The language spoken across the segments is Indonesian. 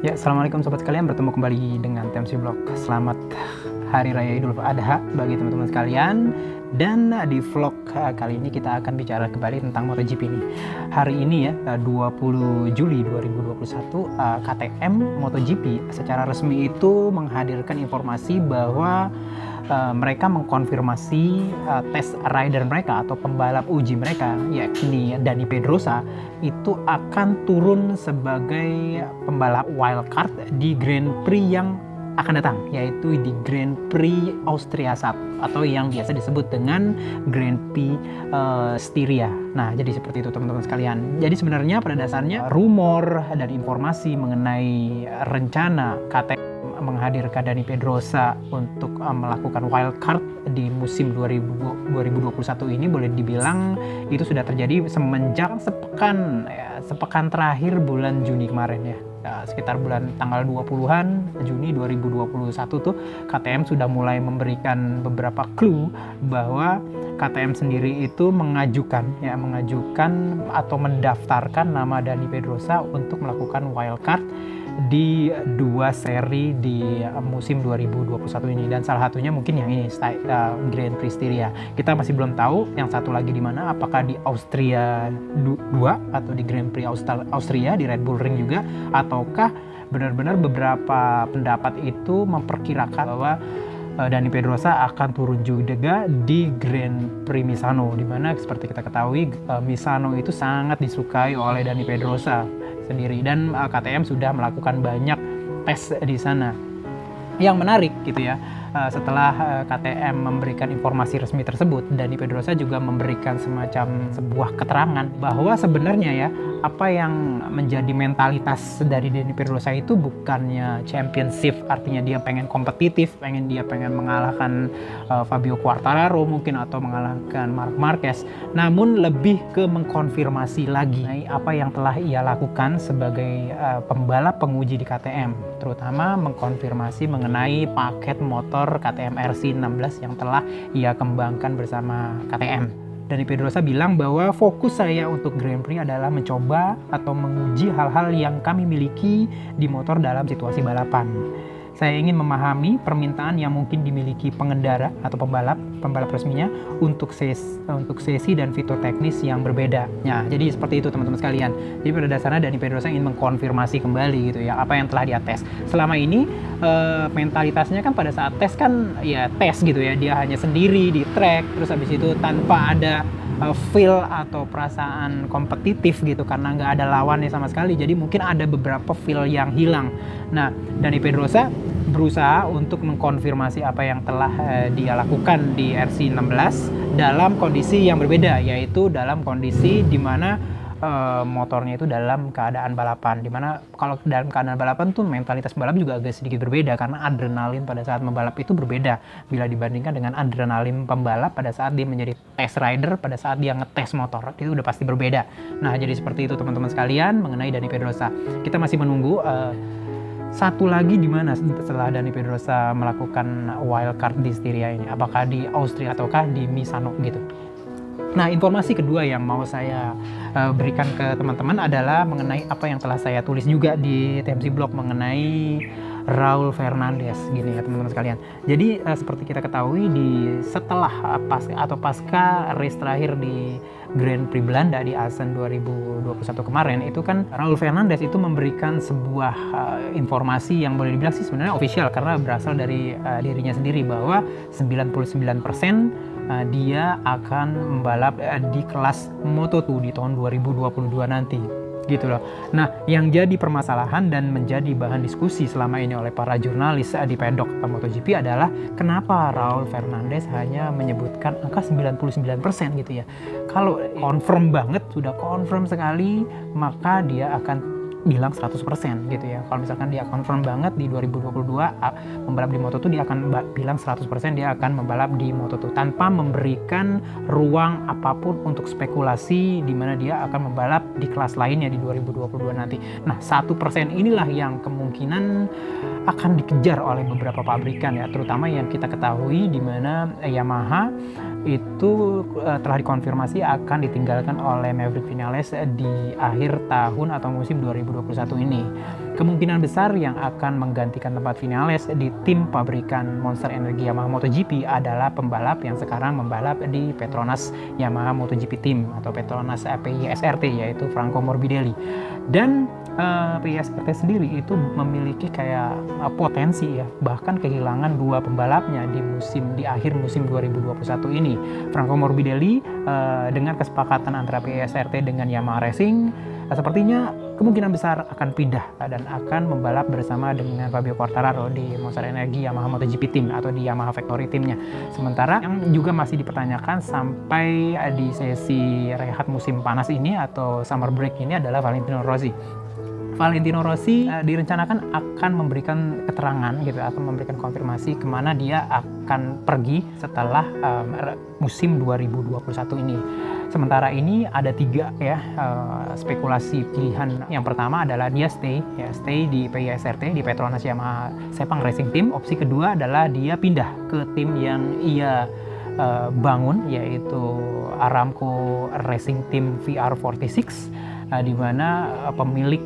Ya, assalamualaikum sobat sekalian, bertemu kembali dengan TMC Vlog. Selamat Hari Raya Idul Adha bagi teman-teman sekalian. Dan di vlog kali ini kita akan bicara kembali tentang MotoGP ini. Hari ini ya, 20 Juli 2021, KTM MotoGP secara resmi itu menghadirkan informasi bahwa mereka mengkonfirmasi tes rider mereka atau pembalap uji mereka, yakni Dani Pedrosa, itu akan turun sebagai pembalap wildcard di Grand Prix yang akan datang, yaitu di Grand Prix Austria 1 atau yang biasa disebut dengan Grand Prix Styria. Nah, jadi seperti itu teman-teman sekalian. Jadi sebenarnya pada dasarnya rumor dan informasi mengenai rencana KTM menghadirkan Dani Pedrosa untuk melakukan wildcard di musim 2021 ini boleh dibilang itu sudah terjadi semenjak sepekan terakhir bulan Juni kemarin ya. Sekitar bulan tanggal 20-an Juni 2021 tuh KTM sudah mulai memberikan beberapa clue bahwa KTM sendiri itu mengajukan atau mendaftarkan nama Dani Pedrosa untuk melakukan wildcard di dua seri di musim 2021 ini, dan salah satunya mungkin yang ini Grand Prix Styria. Kita masih belum tahu yang satu lagi di mana, apakah di Austria 2 atau di Grand Prix Austria di Red Bull Ring juga, ataukah benar-benar beberapa pendapat itu memperkirakan bahwa Dani Pedrosa akan turun juga di Grand Prix Misano, di mana seperti kita ketahui Misano itu sangat disukai oleh Dani Pedrosa sendiri, dan KTM sudah melakukan banyak tes di sana. Yang menarik gitu ya, setelah KTM memberikan informasi resmi tersebut, Dani Pedrosa juga memberikan semacam sebuah keterangan bahwa sebenarnya ya, apa yang menjadi mentalitas dari Dani Pedrosa itu bukannya championship, artinya dia pengen kompetitif, dia pengen mengalahkan Fabio Quartararo mungkin, atau mengalahkan Marc Marquez, namun lebih ke mengkonfirmasi lagi apa yang telah ia lakukan sebagai pembalap penguji di KTM, terutama mengkonfirmasi mengenai paket motor KTM RC16 yang telah ia kembangkan bersama KTM. Dani Pedrosa bilang bahwa fokus saya untuk Grand Prix adalah mencoba atau menguji hal-hal yang kami miliki di motor dalam situasi balapan. Saya ingin memahami permintaan yang mungkin dimiliki pengendara atau pembalap resminya untuk sesi dan fitur teknis yang berbeda. Ya, jadi seperti itu teman-teman sekalian. Jadi pada dasarnya Dani Pedrosa ingin mengkonfirmasi kembali gitu ya, apa yang telah dia tes. Selama ini mentalitasnya kan pada saat tes kan ya tes gitu ya, dia hanya sendiri di track, terus habis itu tanpa ada feel atau perasaan kompetitif gitu, karena nggak ada lawannya sama sekali, jadi mungkin ada beberapa feel yang hilang. Nah, Dani Pedrosa berusaha untuk mengkonfirmasi apa yang telah dia lakukan di RC16 dalam kondisi yang berbeda, yaitu dalam kondisi dimana motornya itu dalam keadaan balapan, dimana kalau dalam keadaan balapan tuh mentalitas balap juga agak sedikit berbeda, karena adrenalin pada saat membalap itu berbeda bila dibandingkan dengan adrenalin pembalap pada saat dia menjadi test rider, pada saat dia ngetes motor, itu udah pasti berbeda. Nah, jadi seperti itu teman-teman sekalian mengenai Dani Pedrosa. Kita masih menunggu satu lagi di mana setelah Dani Pedrosa melakukan wildcard di Styria ini, apakah di Austria ataukah di Misano gitu. Nah, informasi kedua yang mau saya berikan ke teman-teman adalah mengenai apa yang telah saya tulis juga di TMC Blog mengenai Raul Fernandez gini ya teman-teman sekalian. Jadi seperti kita ketahui setelah pasca race terakhir di Grand Prix Belanda di Assen 2021 kemarin, itu kan Raul Fernandez itu memberikan sebuah informasi yang boleh dibilang sih sebenarnya official, karena berasal dari dirinya sendiri, bahwa 99% dia akan membalap di kelas Moto2 di tahun 2022 nanti gitu loh. Nah, yang jadi permasalahan dan menjadi bahan diskusi selama ini oleh para jurnalis di pedok MotoGP adalah kenapa Raul Fernandez hanya menyebutkan angka 99% gitu ya. Kalau confirm banget, sudah confirm sekali, maka dia akan bilang 100% gitu ya. Kalau misalkan dia confirm banget di 2022 membalap di Moto2, dia akan bilang 100% dia akan membalap di Moto2 tanpa memberikan ruang apapun untuk spekulasi di mana dia akan membalap di kelas lainnya di 2022 nanti. Nah, 1% inilah yang kemungkinan akan dikejar oleh beberapa pabrikan ya, terutama yang kita ketahui di mana Yamaha itu telah dikonfirmasi akan ditinggalkan oleh Maverick Viñales di akhir tahun atau musim 2021 ini. kemungkinan besar yang akan menggantikan tempat Vinales di tim pabrikan Monster Energy Yamaha MotoGP adalah pembalap yang sekarang membalap di Petronas Yamaha MotoGP Team atau Petronas PISRT, yaitu Franco Morbidelli. Dan PISRT sendiri itu memiliki kayak potensi ya, bahkan kehilangan dua pembalapnya di akhir musim 2021 ini. Franco Morbidelli dengan kesepakatan antara PISRT dengan Yamaha Racing sepertinya kemungkinan besar akan pindah dan akan membalap bersama dengan Fabio Quartararo di Monster Energy Yamaha MotoGP Team atau di Yamaha Factory Teamnya. Sementara yang juga masih dipertanyakan sampai di sesi rehat musim panas ini atau summer break ini adalah Valentino Rossi. Valentino Rossi direncanakan akan memberikan keterangan gitu, akan memberikan konfirmasi kemana dia akan pergi setelah musim 2021 ini. Sementara ini ada 3 ya spekulasi pilihan. Yang pertama adalah dia stay di PISRT di Petronas Yamaha Sepang Racing Team. Opsi kedua adalah dia pindah ke tim yang ia bangun, yaitu Aramco Racing Team VR46, di mana pemilik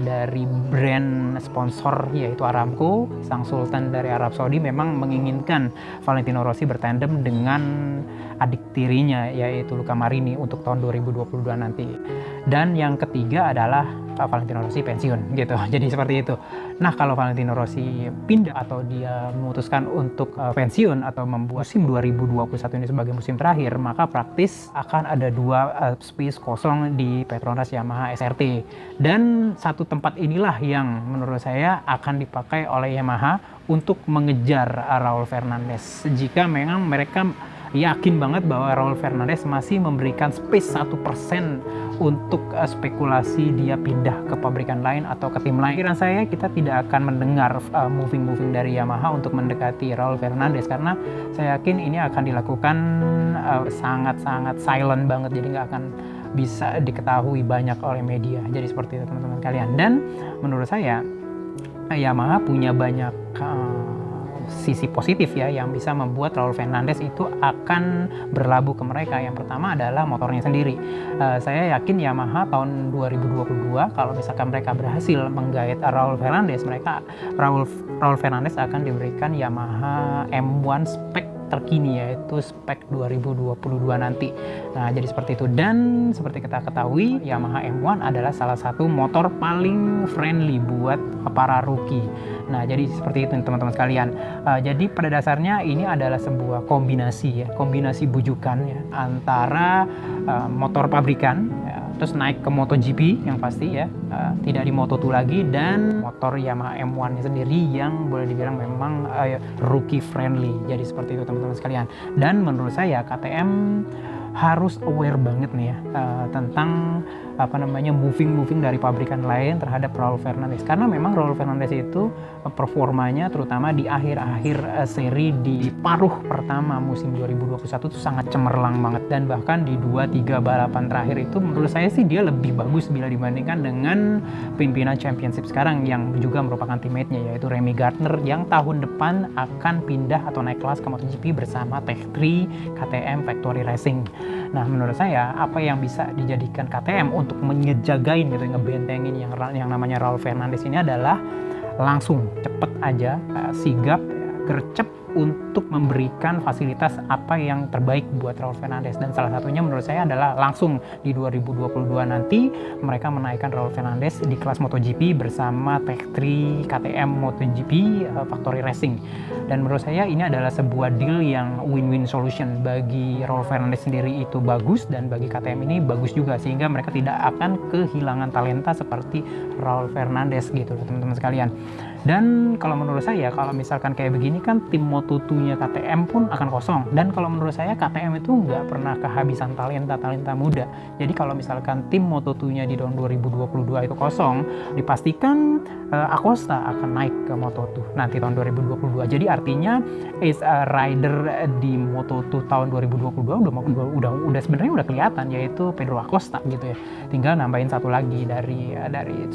dari brand sponsor yaitu Aramco, sang sultan dari Arab Saudi, memang menginginkan Valentino Rossi bertandem dengan adik tirinya yaitu Luca Marini untuk tahun 2022 nanti. Dan yang ketiga adalah Valentino Rossi pensiun gitu. Jadi seperti itu. Nah, kalau Valentino Rossi pindah atau dia memutuskan untuk pensiun atau membuat musim 2021 ini sebagai musim terakhir, maka praktis akan ada 2 space kosong di Petronas Yamaha SRT. Dan satu tempat inilah yang menurut saya akan dipakai oleh Yamaha untuk mengejar Raul Fernandez. Jika memang mereka yakin banget bahwa Raul Fernandez masih memberikan space 1% untuk spekulasi dia pindah ke pabrikan lain atau ke tim lain. Kira saya kita tidak akan mendengar moving dari Yamaha untuk mendekati Raul Fernandez, karena saya yakin ini akan dilakukan sangat-sangat silent banget, jadi nggak akan bisa diketahui banyak oleh media. Jadi seperti itu teman-teman kalian. Dan menurut saya Yamaha punya banyak sisi positif ya yang bisa membuat Raul Fernandez itu akan berlabuh ke mereka. Yang pertama adalah motornya sendiri. Saya yakin Yamaha tahun 2022 kalau misalkan mereka berhasil menggait Raul Fernandez, Raul Fernandez akan diberikan Yamaha M1 spek terkini, yaitu spek 2022 nanti. Nah, jadi seperti itu. Dan seperti kita ketahui, Yamaha M1 adalah salah satu motor paling friendly buat para rookie. Nah, jadi seperti itu teman-teman sekalian. Jadi pada dasarnya ini adalah sebuah kombinasi bujukan ya, antara motor pabrikan ya, terus naik ke MotoGP yang pasti ya, tidak di Moto2 lagi, dan motor Yamaha M1 sendiri yang boleh dibilang memang rookie friendly. Jadi seperti itu teman-teman sekalian. Dan menurut saya KTM harus aware banget nih ya tentang moving dari pabrikan lain terhadap Raul Fernandez, karena memang Raul Fernandez itu performanya terutama di akhir-akhir seri di paruh pertama musim 2021 itu sangat cemerlang banget, dan bahkan di 2-3 balapan terakhir itu menurut saya sih dia lebih bagus bila dibandingkan dengan pimpinan championship sekarang yang juga merupakan teammate-nya yaitu Remy Gardner yang tahun depan akan pindah atau naik kelas ke MotoGP bersama Tech3 KTM Factory Racing. Nah, menurut saya apa yang bisa dijadikan KTM untuk menjagain gitu, ngebentengin yang namanya Raul Fernandez ini adalah langsung cepet aja, sigap, gercep untuk memberikan fasilitas apa yang terbaik buat Raul Fernandez. Dan salah satunya menurut saya adalah langsung di 2022 nanti mereka menaikkan Raul Fernandez di kelas MotoGP bersama Tech3 KTM MotoGP Factory Racing. Dan menurut saya ini adalah sebuah deal yang win-win solution. Bagi Raul Fernandez sendiri itu bagus, dan bagi KTM ini bagus juga, sehingga mereka tidak akan kehilangan talenta seperti Raul Fernandez gitu loh teman-teman sekalian. Dan kalau menurut saya, kalau misalkan kayak begini kan tim Moto2-nya KTM pun akan kosong. Dan kalau menurut saya KTM itu nggak pernah kehabisan talenta muda. Jadi kalau misalkan tim Moto2-nya di tahun 2022 itu kosong, dipastikan Acosta akan naik ke Moto2 nanti tahun 2022. Jadi artinya rider di Moto2 tahun 2022 udah sebenarnya udah kelihatan, yaitu Pedro Acosta gitu ya. Tinggal nambahin satu lagi dari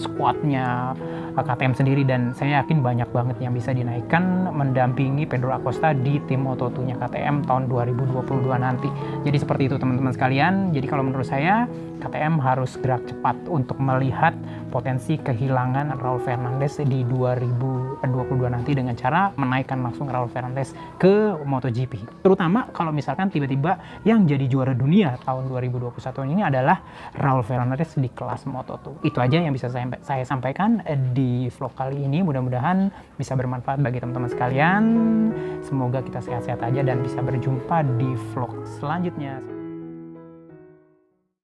squadnya KTM sendiri, dan saya yakin banyak banget yang bisa dinaikkan mendampingi Pedro Dalla Costa di tim Moto2-nya KTM tahun 2022 nanti. Jadi seperti itu teman-teman sekalian. Jadi kalau menurut saya KTM harus gerak cepat untuk melihat potensi kehilangan Raul Fernandez di 2022 nanti dengan cara menaikkan langsung Raul Fernandez ke MotoGP. Terutama kalau misalkan tiba-tiba yang jadi juara dunia tahun 2021 ini adalah Raul Fernandez di kelas Moto2. Itu aja yang bisa saya sampaikan di vlog kali ini. Mudah-mudahan bisa bermanfaat bagi teman-teman sekalian. Semoga kita sehat-sehat aja dan bisa berjumpa di vlog selanjutnya.